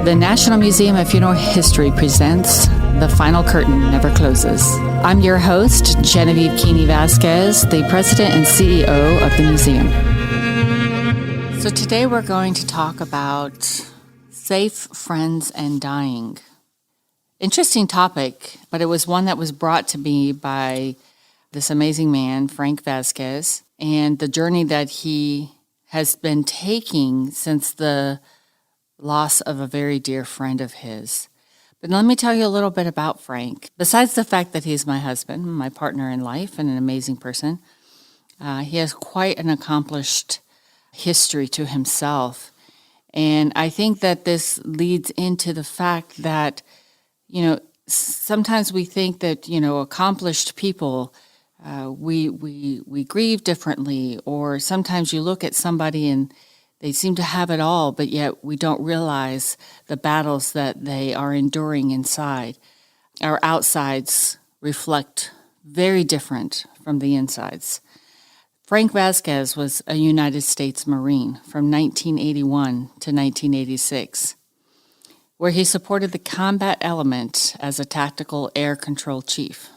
The National Museum of Funeral History presents The Final Curtain Never Closes. I'm your host, Genevieve Keeney Vazquez, the president and CEO of the museum. So today we're going to talk about safe friends and dying. Interesting topic, but it was one that was brought to me by this amazing man, Frank Vazquez, and the journey that he has been taking since the loss of a very dear friend of his. But let me tell you a little bit about Frank. Besides the fact that he's my husband, my partner in life, and an amazing person, he has quite an accomplished history to himself. And I think that this leads into the fact that, sometimes we think that, accomplished people, we grieve differently, or sometimes you look at somebody and they seem to have it all, but yet we don't realize the battles that they are enduring inside. Our outsides reflect very different from the insides. Frank Vazquez was a United States Marine from 1981 to 1986, where he supported the combat element as a tactical air control chief.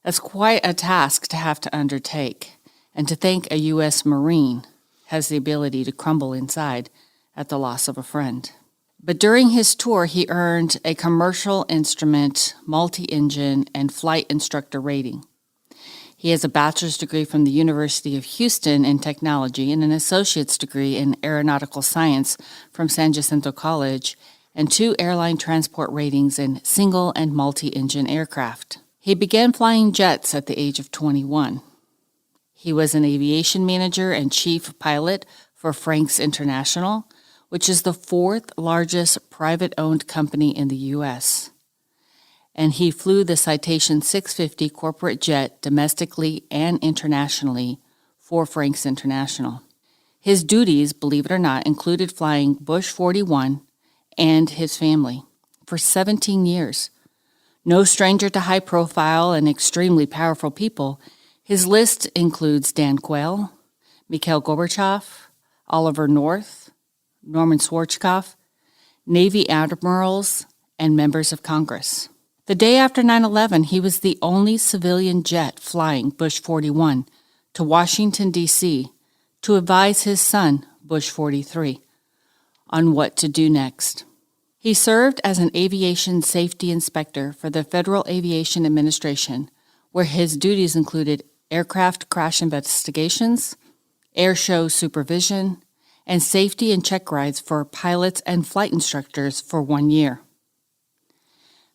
That's quite a task to have to undertake, and to think a U.S. Marine has the ability to crumble inside at the loss of a friend. But during his tour, he earned a commercial instrument, multi-engine, and flight instructor rating. He has a bachelor's degree from the University of Houston in technology and an associate's degree in aeronautical science from San Jacinto College, and 2 airline transport ratings in single and multi-engine aircraft. He began flying jets at the age of 21. He was an aviation manager and chief pilot for Frank's International, which is the 4th largest private-owned company in the U.S. And he flew the Citation 650 corporate jet domestically and internationally for Frank's International. His duties, believe it or not, included flying Bush 41 and his family for 17 years. No stranger to high-profile and extremely powerful people, his list includes Dan Quayle, Mikhail Gorbachev, Oliver North, Norman Schwarzkopf, Navy admirals, and members of Congress. The day after 9/11, he was the only civilian jet flying Bush 41 to Washington, D.C. to advise his son, Bush 43, on what to do next. He served as an aviation safety inspector for the Federal Aviation Administration, where his duties included aircraft crash investigations, air show supervision, and safety and check rides for pilots and flight instructors for 1 year.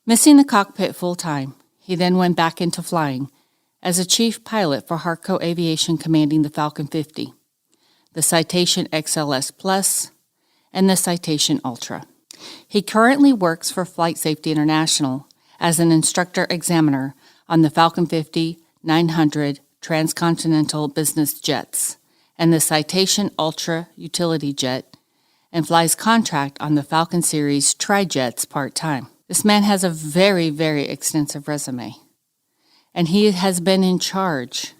Missing the cockpit full-time, he then went back into flying as a chief pilot for Harco Aviation commanding the Falcon 50, the Citation XLS Plus, and the Citation Ultra. He currently works for Flight Safety International as an instructor examiner on the Falcon 50, 900 transcontinental business jets and the Citation Ultra utility jet, and flies contract on the Falcon series tri-jets part-time. This man has a very, very extensive resume, and he has been in charge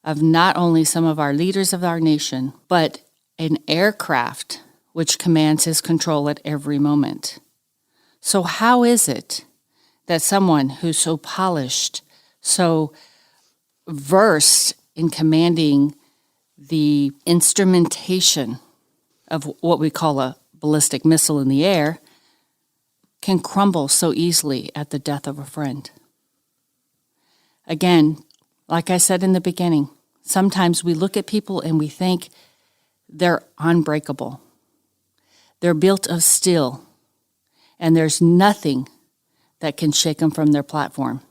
of not only some of our leaders of our nation, but an aircraft which commands his control at every moment. So how is it that someone who's so polished, so versed in commanding the instrumentation of what we call a ballistic missile in the air can crumble so easily at the death of a friend? Again, like I said in the beginning, sometimes we look at people and we think they're unbreakable. They're built of steel, and there's nothing that can shake them from their platform.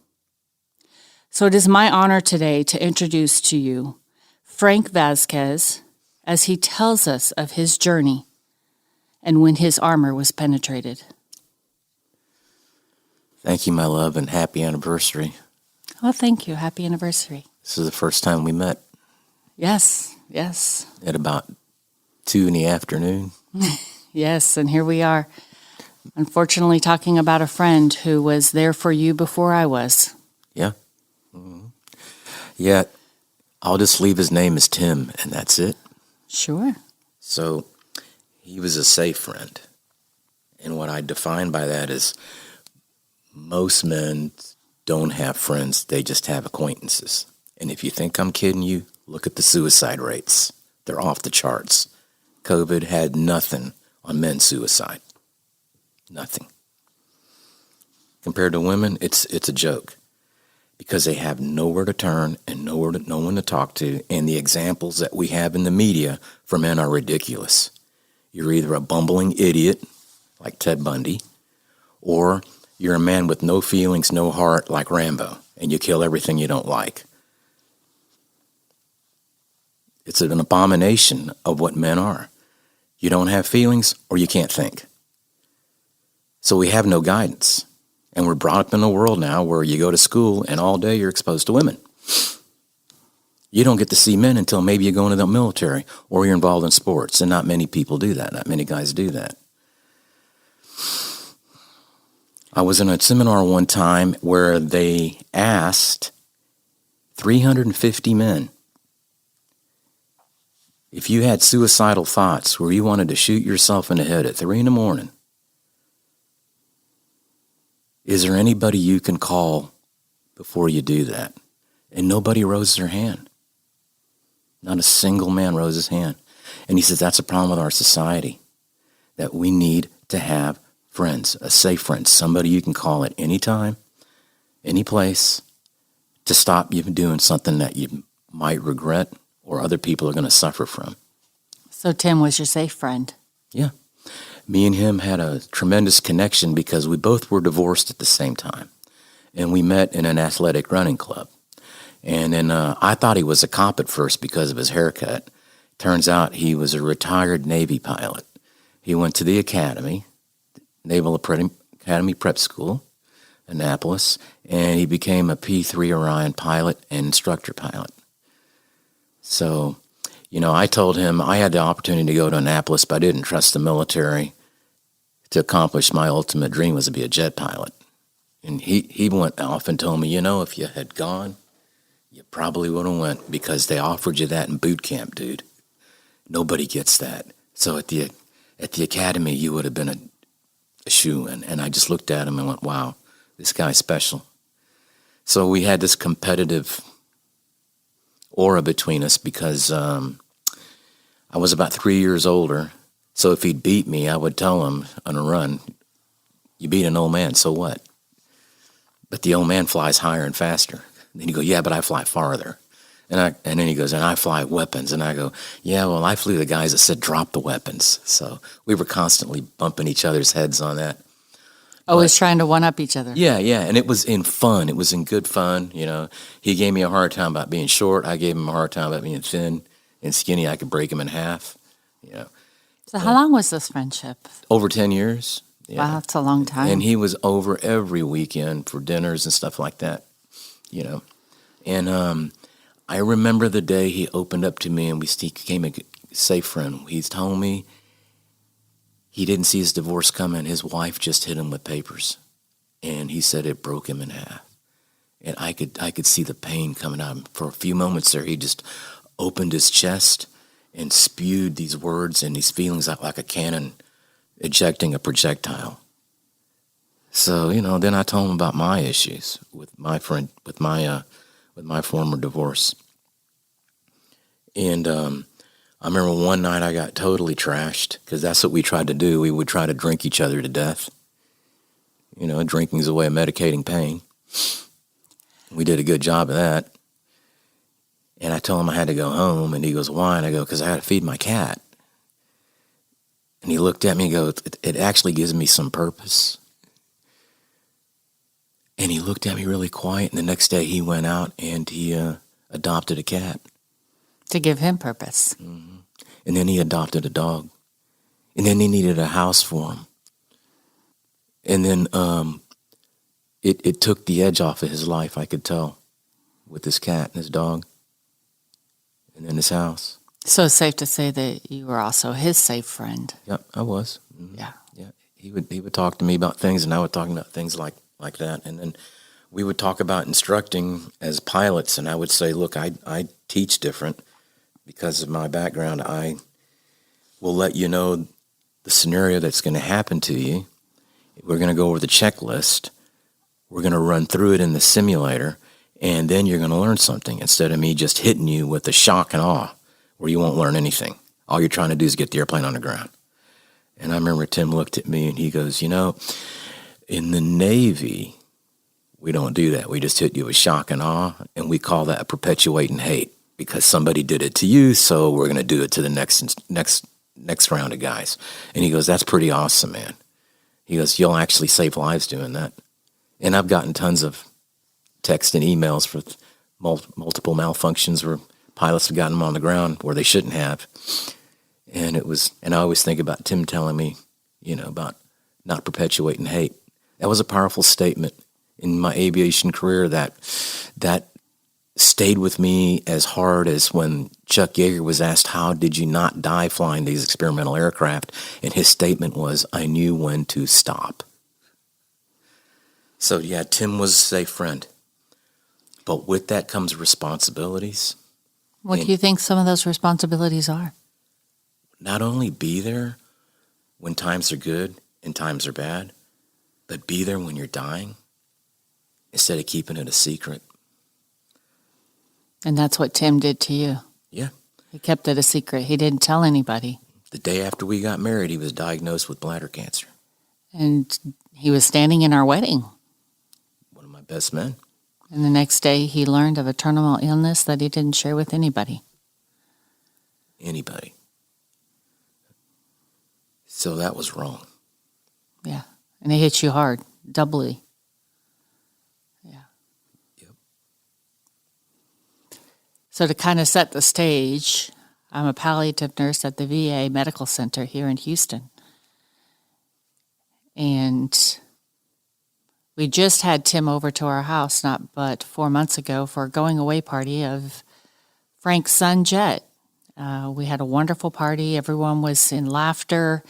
So it is my honor today to introduce to you Frank Vazquez as he tells us of his journey and when his armor was penetrated. Thank you, my love, and happy anniversary. Oh, thank you. Happy anniversary. This is the first time we met. Yes. At about 2 p.m. Yes, and here we are. Unfortunately, talking about a friend who was there for you before I was. Yeah. Mm-hmm. Yeah, I'll just leave his name as Tim, and that's it. Sure. So he was a safe friend. And what I define by that is most men don't have friends. They just have acquaintances. And if you think I'm kidding you, look at the suicide rates. They're off the charts. COVID had nothing on men's suicide. Nothing. Compared to women, it's a joke because they have nowhere to turn and no one to talk to, and the examples that we have in the media for men are ridiculous. You're either a bumbling idiot, like Ted Bundy, or you're a man with no feelings, no heart, like Rambo, and you kill everything you don't like. It's an abomination of what men are. You don't have feelings or you can't think. So we have no guidance. And we're brought up in a world now where you go to school and all day you're exposed to women. You don't get to see men until maybe you go into the military or you're involved in sports. And not many people do that. Not many guys do that. I was in a seminar one time where they asked 350 men, if you had suicidal thoughts where you wanted to shoot yourself in the head at 3 a.m, is there anybody you can call before you do that? And nobody rose their hand. Not a single man rose his hand. And he says that's a problem with our society, that we need to have friends, a safe friend, somebody you can call at any time, any place, to stop you from doing something that you might regret or other people are going to suffer from. So Tim was your safe friend. Yeah. Me and him had a tremendous connection because we both were divorced at the same time. And we met in an athletic running club. And then I thought he was a cop at first because of his haircut. Turns out he was a retired Navy pilot. He went to the academy, Naval Academy Prep School, Annapolis, and he became a P-3 Orion pilot and instructor pilot. So, I told him I had the opportunity to go to Annapolis, but I didn't trust the military to accomplish my ultimate dream was to be a jet pilot. And he went off and told me, if you had gone, you probably would have went because they offered you that in boot camp, dude. Nobody gets that. So at the academy, you would have been a shoo-in. And I just looked at him and went, wow, this guy's special. So we had this competitive aura between us because I was about 3 years older. So if he'd beat me, I would tell him on a run, you beat an old man, so what? But the old man flies higher and faster. And then you go, yeah, but I fly farther. And then he goes, and I fly weapons. And I go, yeah, well, I flew the guys that said drop the weapons. So we were constantly bumping each other's heads on that. Always trying to one-up each other. Yeah, and it was in fun. It was in good fun. He gave me a hard time about being short. I gave him a hard time about being thin and skinny. I could break him in half. So how long was this friendship? Over 10 years. Yeah. Wow, that's a long time. And he was over every weekend for dinners and stuff like that, And I remember the day he opened up to me and he became a safe friend. He told me he didn't see his divorce coming. His wife just hit him with papers. And he said it broke him in half. And I could see the pain coming out. For a few moments there, he just opened his chest and spewed these words and these feelings out like a cannon ejecting a projectile. So, then I told him about my issues with my friend, with my former divorce. And I remember one night I got totally trashed because that's what we tried to do. We would try to drink each other to death. Drinking's a way of medicating pain. We did a good job of that. And I told him I had to go home, and he goes, why? And I go, because I had to feed my cat. And he looked at me and goes, it actually gives me some purpose. And he looked at me really quiet, and the next day he went out and he adopted a cat. To give him purpose. Mm-hmm. And then he adopted a dog. And then he needed a house for him. And then it took the edge off of his life, I could tell, with his cat and his dog. And then his house. So it's safe to say that you were also his safe friend. Yep, I was. Mm-hmm. Yeah. He would talk to me about things, and I would talk about things like that. And then we would talk about instructing as pilots, and I would say, look, I teach different because of my background. I will let you know the scenario that's going to happen to you. We're going to go over the checklist. We're going to run through it in the simulator, and then you're going to learn something instead of me just hitting you with the shock and awe where you won't learn anything. All you're trying to do is get the airplane on the ground. And I remember Tim looked at me and he goes, you know, in the Navy, we don't do that. We just hit you with shock and awe, and we call that perpetuating hate because somebody did it to you, so we're going to do it to the next round of guys. And he goes, that's pretty awesome, man. He goes, you'll actually save lives doing that. And I've gotten tons of text and emails for multiple malfunctions where pilots have gotten them on the ground where they shouldn't have. And I always think about Tim telling me, you know, about not perpetuating hate. That was a powerful statement in my aviation career that stayed with me as hard as when Chuck Yeager was asked, how did you not die flying these experimental aircraft? And his statement was, I knew when to stop. So yeah, Tim was a friend. But with that comes responsibilities. What do you think some of those responsibilities are? Not only be there when times are good and times are bad, but be there when you're dying instead of keeping it a secret. And that's what Tim did to you. Yeah. He kept it a secret. He didn't tell anybody. The day after we got married, he was diagnosed with bladder cancer. And he was standing in our wedding. One of my best men. And the next day, he learned of a terminal illness that he didn't share with anybody. Anybody. So that was wrong. Yeah. And it hit you hard, doubly. Yeah. Yep. So to kind of set the stage, I'm a palliative nurse at the VA Medical Center here in Houston. And we just had Tim over to our house not but 4 months ago for a going away party of Frank's son, Jet. We had a wonderful party. Everyone was in laughter,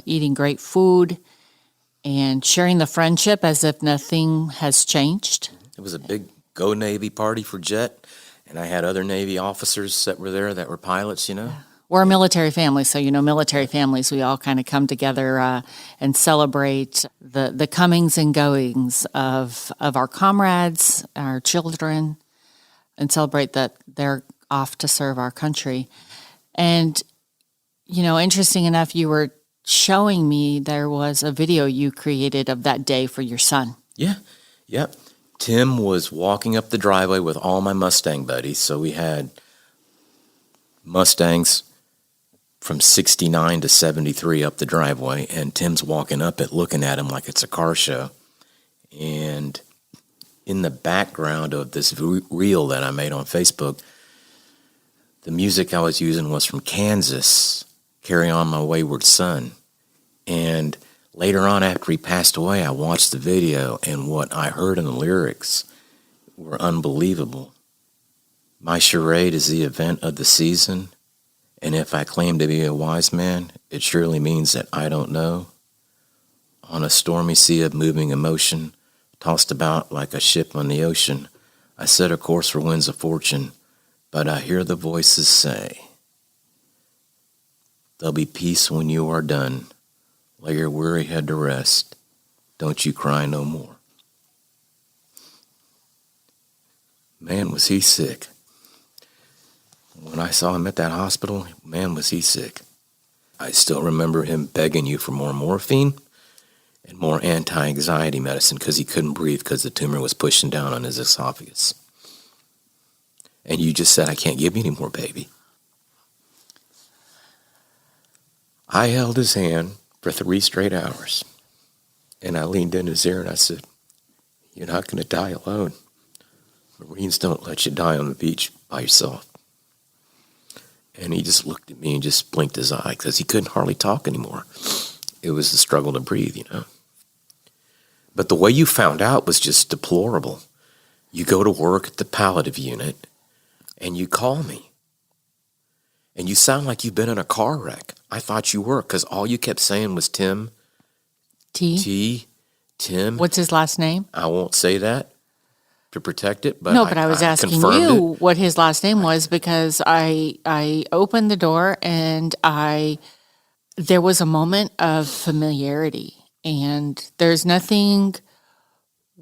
eating great food, and sharing the friendship as if nothing has changed. It was a big Go Navy party for Jet, and I had other Navy officers that were there that were pilots, you know. We're a military family, so, you know, military families, we all kind of come together and celebrate the comings and goings of our comrades, our children, and celebrate that they're off to serve our country. And, you know, interesting enough, you were showing me there was a video you created of that day for your son. Yeah, yep. Tim was walking up the driveway with all my Mustang buddies, so we had Mustangs from 69 to 73 up the driveway, and Tim's walking up it looking at him like it's a car show. And in the background of this reel that I made on Facebook, the music I was using was from Kansas, Carry On My Wayward Son. And later on, after he passed away, I watched the video, and what I heard in the lyrics were unbelievable. My charade is the event of the season, and if I claim to be a wise man, it surely means that I don't know. On a stormy sea of moving emotion, tossed about like a ship on the ocean, I set a course for winds of fortune, but I hear the voices say, there'll be peace when you are done. Lay your weary head to rest. Don't you cry no more. Man, was he sick. When I saw him at that hospital, man, was he sick. I still remember him begging you for more morphine and more anti-anxiety medicine because he couldn't breathe because the tumor was pushing down on his esophagus. And you just said, I can't give you any more, baby. I held his hand for 3 straight hours, and I leaned in his ear and I said, you're not going to die alone. Marines don't let you die on the beach by yourself. And he just looked at me and just blinked his eye because he couldn't hardly talk anymore. It was the struggle to breathe, you know. But the way you found out was just deplorable. You go to work at the palliative unit and you call me. And you sound like you've been in a car wreck. I thought you were because all you kept saying was Tim. Tim. What's his last name? I won't say that to protect it, but no, but I was asking you what his last name was because I opened the door and I there was a moment of familiarity, and there's nothing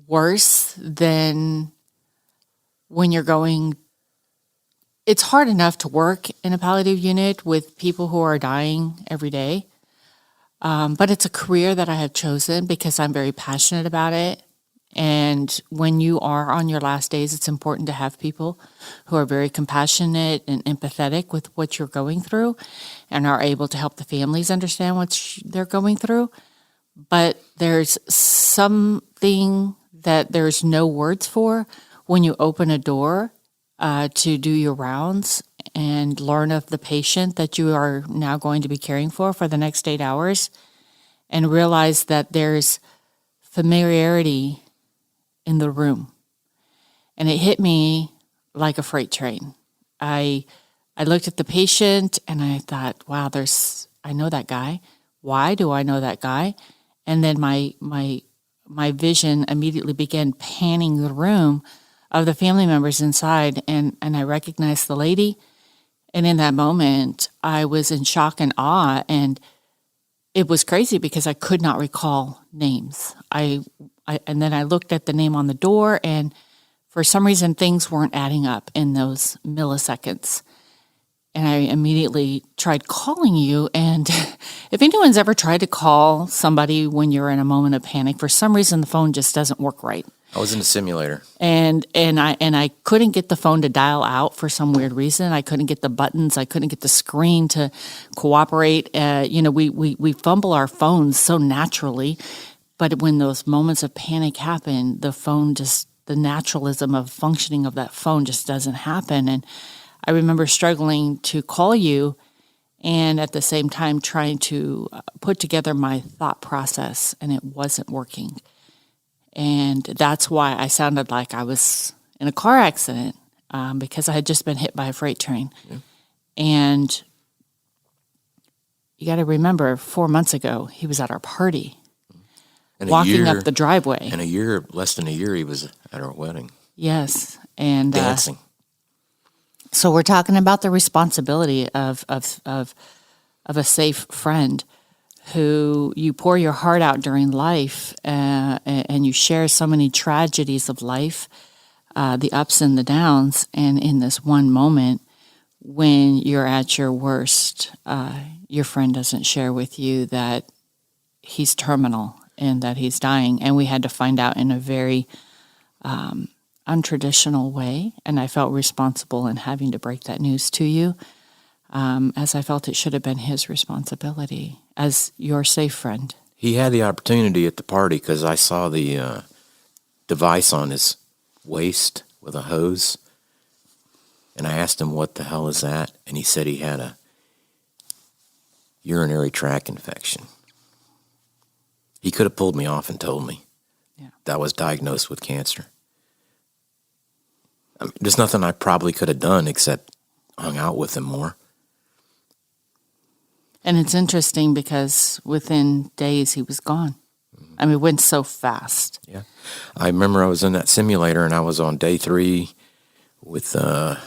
worse than when you're going. It's hard enough to work in a palliative unit with people who are dying every day. But it's a career that I have chosen because I'm very passionate about it. And when you are on your last days, it's important to have people who are very compassionate and empathetic with what you're going through and are able to help the families understand what they're going through. But there's something that there's no words for when you open a door to do your rounds and learn of the patient that you are now going to be caring for the next 8 hours, and realize that there's familiarity in the room. And it hit me like a freight train. I looked at the patient and I thought, wow, I know that guy. Why do I know that guy? And then my vision immediately began panning the room of the family members inside, and I recognized the lady. And in that moment, I was in shock and awe, and it was crazy because I could not recall names. And then I looked at the name on the door, and for some reason, things weren't adding up in those milliseconds. And I immediately tried calling you. And if anyone's ever tried to call somebody when you're in a moment of panic, for some reason, the phone just doesn't work right. I was in the simulator. And I couldn't get the phone to dial out for some weird reason. I couldn't get the buttons. I couldn't get the screen to cooperate. We fumble our phones so naturally, but when those moments of panic happen, the naturalism of functioning of that phone just doesn't happen. And I remember struggling to call you, and at the same time trying to put together my thought process, and it wasn't working. And that's why I sounded like I was in a car accident, because I had just been hit by a freight train. Yeah. And you got to remember, 4 months ago, he was at our party, and walking up the driveway. And less than a year, he was at our wedding. Yes. And dancing. So we're talking about the responsibility of a safe friend who you pour your heart out during life, and you share so many tragedies of life, the ups and the downs. And in this one moment, when you're at your worst, your friend doesn't share with you that he's terminal and that he's dying. And we had to find out in a very untraditional way. And I felt responsible in having to break that news to you, as I felt it should have been his responsibility as your safe friend. He had the opportunity at the party because I saw the device on his waist with a hose. And I asked him, what the hell is that? And he said he had a urinary tract infection. He could have pulled me off and told me that I was diagnosed with cancer. I mean, there's nothing I probably could have done except hung out with him more. And it's interesting because within days he was gone. I mean, it went so fast. Yeah. I remember I was in that simulator and I was on day 3 with the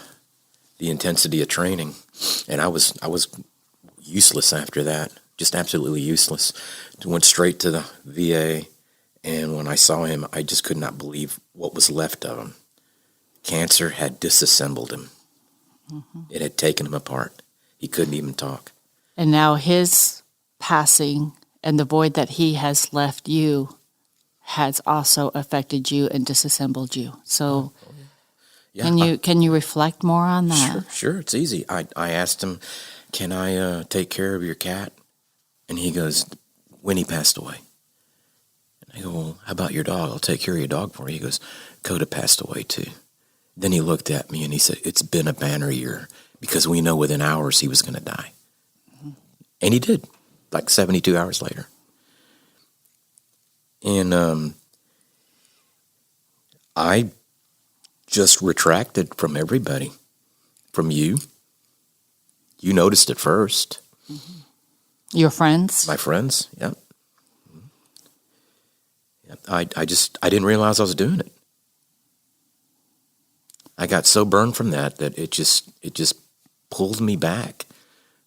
intensity of training. And I was useless after that, just absolutely useless. Went straight to the VA. And when I saw him, I just could not believe what was left of him. Cancer had disassembled him. Mm-hmm. It had taken him apart. He couldn't even talk. And now his passing and the void that he has left you has also affected you and disassembled you. So can you reflect more on that? Sure. It's easy. I asked him, can I take care of your cat? And he goes, when he passed away. And I go, well, how about your dog? I'll take care of your dog for you. He goes, Coda passed away too. Then he looked at me and he said, it's been a banner year because we know within hours he was going to die. Mm-hmm. And he did, like 72 hours later. And I just retracted from everybody, from you. You noticed it first. Mm-hmm. Your friends? My friends, yep. I didn't realize I was doing it. I got so burned from that it just pulled me back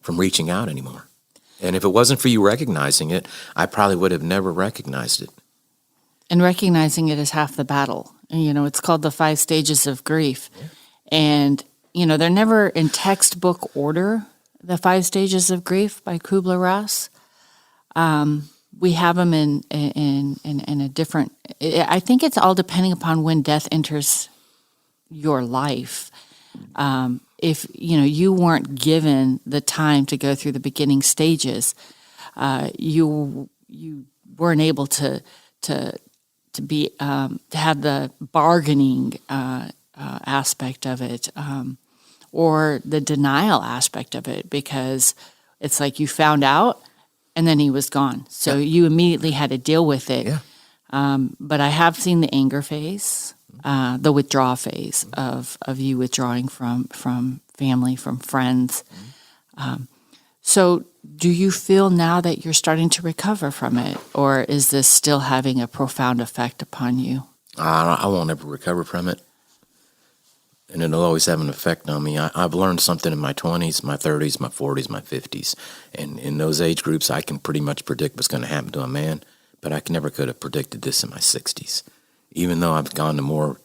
from reaching out anymore. And if it wasn't for you recognizing it, I probably would have never recognized it. And recognizing it is half the battle. And, it's called the 5 stages of grief. Yeah. And, they're never in textbook order, the 5 stages of grief by Kubler-Ross. We have them in a different, I think it's all depending upon when death enters your life. If, you weren't given the time to go through the beginning stages, you weren't able to be to have the bargaining aspect of it, or the denial aspect of it, because it's like you found out and then he was gone, so you immediately had to deal with it. But I have seen the anger phase, the withdrawal phase of you withdrawing from family, from friends. So do you feel now that you're starting to recover from it, or is this still having a profound effect upon you? I won't ever recover from it. And it'll always have an effect on me. I've learned something in my 20s, my 30s, my 40s, my 50s. And in those age groups, I can pretty much predict what's going to happen to a man, but I never could have predicted this in my 60s. Even though I've gone to more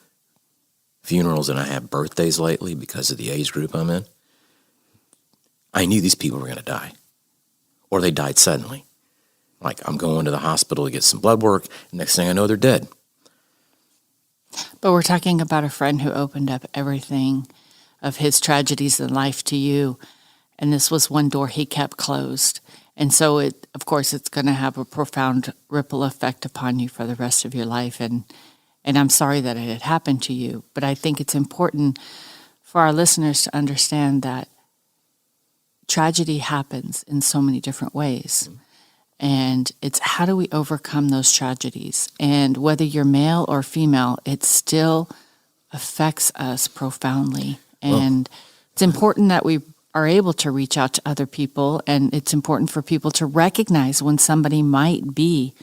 funerals than I have birthdays lately because of the age group I'm in, I knew these people were going to die. Or they died suddenly. Like, I'm going to the hospital to get some blood work, and next thing I know, they're dead. But we're talking about a friend who opened up everything of his tragedies in life to you, and this was one door he kept closed. And so, of course, it's going to have a profound ripple effect upon you for the rest of your life. And I'm sorry that it had happened to you, but I think it's important for our listeners to understand that tragedy happens in so many different ways. And it's how do we overcome those tragedies? And whether you're male or female, it still affects us profoundly. And it's important that we are able to reach out to other people, and it's important for people to recognize when somebody might be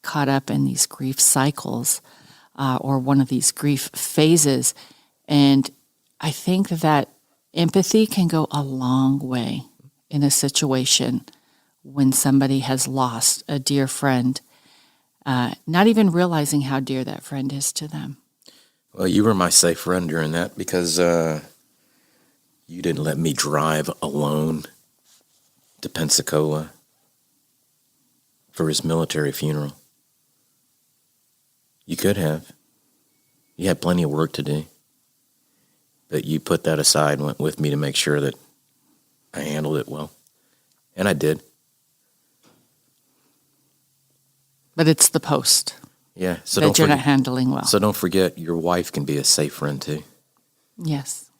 caught up in these grief cycles or one of these grief phases. And I think that empathy can go a long way in a situation when somebody has lost a dear friend, not even realizing how dear that friend is to them. Well, you were my safe friend during that because you didn't let me drive alone to Pensacola for his military funeral. You could have. You had plenty of work to do. But you put that aside and went with me to make sure that I handled it well. And I did. But it's the post Yeah, so that you're not handling well. So don't forget, your wife can be a safe friend too. Yes.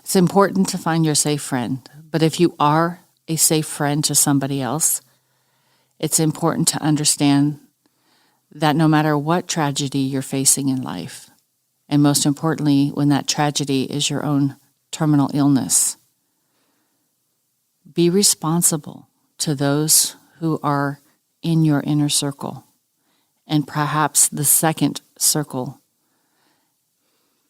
It's important to find your safe friend. But if you are a safe friend to somebody else, it's important to understand that no matter what tragedy you're facing in life, and most importantly, when that tragedy is your own terminal illness, be responsible to those who are in your inner circle, and perhaps the second circle.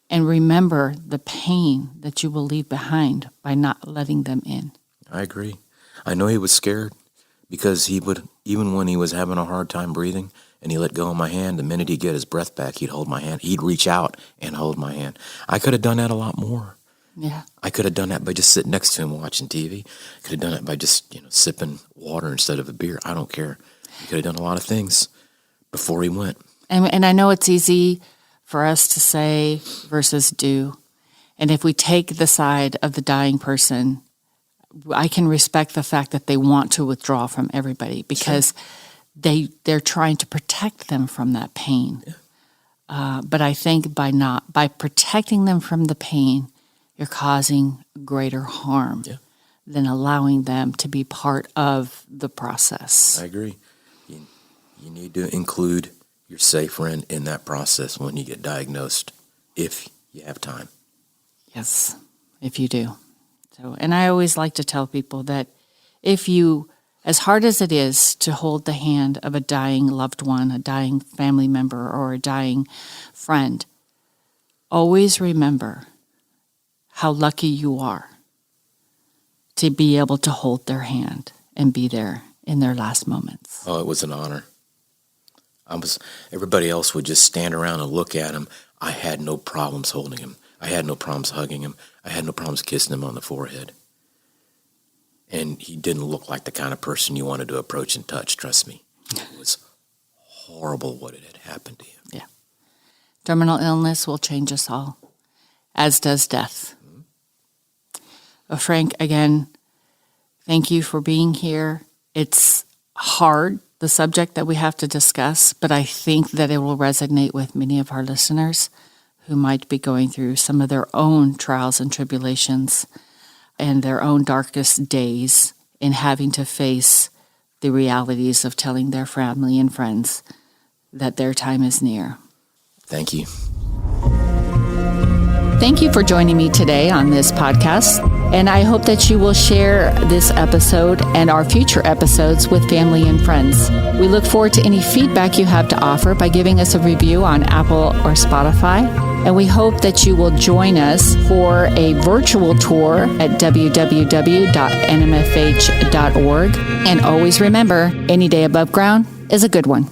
And remember the pain that you will leave behind by not letting them in. I agree. I know he was scared because he would, even when he was having a hard time breathing and he let go of my hand, the minute he'd get his breath back, he'd hold my hand. He'd reach out and hold my hand. I could have done that a lot more. Yeah. I could have done that by just sitting next to him watching TV. I could have done it by just, sipping water instead of a beer. I don't care. He could have done a lot of things before he went. And I know it's easy for us to say versus do. And if we take the side of the dying person, I can respect the fact that they want to withdraw from everybody because they're trying to protect them from that pain. Yeah. But I think by protecting them from the pain, you're causing greater harm than allowing them to be part of the process. I agree. You need to include your safe friend in that process when you get diagnosed, if you have time. Yes, if you do. So, and I always like to tell people that if you, as hard as it is to hold the hand of a dying loved one, a dying family member, or a dying friend, always remember how lucky you are to be able to hold their hand and be there in their last moments. Oh, it was an honor. Everybody else would just stand around and look at him. I had no problems holding him. I had no problems hugging him. I had no problems kissing him on the forehead. And he didn't look like the kind of person you wanted to approach and touch, trust me. It was horrible what had happened to him. Yeah. Terminal illness will change us all, as does death. Well, Frank, again, thank you for being here. It's hard, the subject that we have to discuss, but I think that it will resonate with many of our listeners who might be going through some of their own trials and tribulations and their own darkest days in having to face the realities of telling their family and friends that their time is near. Thank you. Thank you for joining me today on this podcast, and I hope that you will share this episode and our future episodes with family and friends. We look forward to any feedback you have to offer by giving us a review on Apple or Spotify, and we hope that you will join us for a virtual tour at www.nmfh.org. And always remember, any day above ground is a good one.